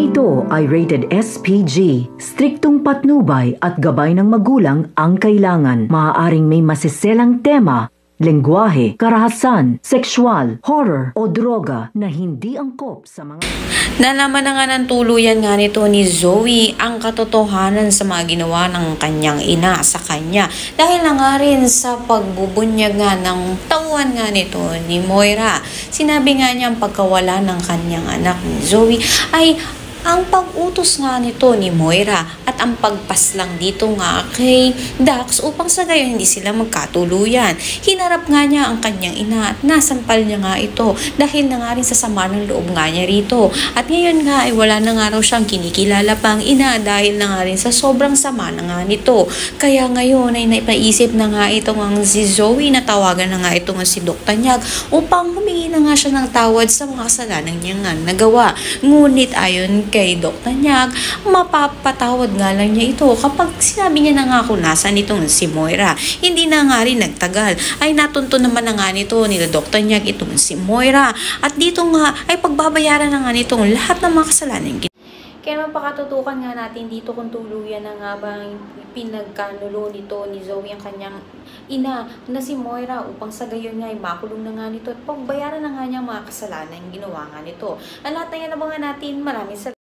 ito ay rated SPG. Striktong patnubay at gabay ng magulang ang kailangan. Maaaring may masiselang tema, lengguwahe, karahasan, sexual, horror o droga na hindi angkop sa mga... Nalaman na nga ng tuluyan nga nito ni Zoe ang katotohanan sa mga ginawa ng kanyang ina sa kanya. Dahil na nga rin sa pagbubunyag nga ng tauhan nga nito ni Moira. Sinabi nga niya ang pagkawala ng kanyang anak ni Zoe ay ang pag-utos nga nito ni Moira at ang pagpaslang dito nga kay Dax upang sa gayon hindi sila magkatuluyan. Hinarap nga niya ang kanyang ina at nasampal niya nga ito dahil na nga rin sa sama ng loob nga niya rito. At ngayon nga ay wala na nga raw siyang kinikilala pang ina dahil na nga rin sa sobrang sama na nga nito. Kaya ngayon ay naipaisip na nga itong ang si Zoe na tawagan na nga itong si Doc Tanyag upang humingi na nga siya ng tawad sa mga kasalanan niya nga nagawa. Ngunit ayon kay Doc Tanyag, mapapatawad nga lang niya ito kapag sinabi niya na nga kung nasan itong si Moira. Hindi na nga rin nagtagal ay natunto naman na nga nito nila Doc Tanyag itong si Moira at dito nga ay pagbabayaran na nga nitong lahat ng mga kasalanan. Kaya mapakatutukan nga natin dito kung tuluyan na nga bang pinagkanulo nito ni Zoe ang kanyang ina na si Moira upang sa gayon nga ay makulong na nga nito at pagbayaran na nga niya mga kasalanan ginawa nga nito. Ang lahat na yan nabangan natin. Maraming salamat.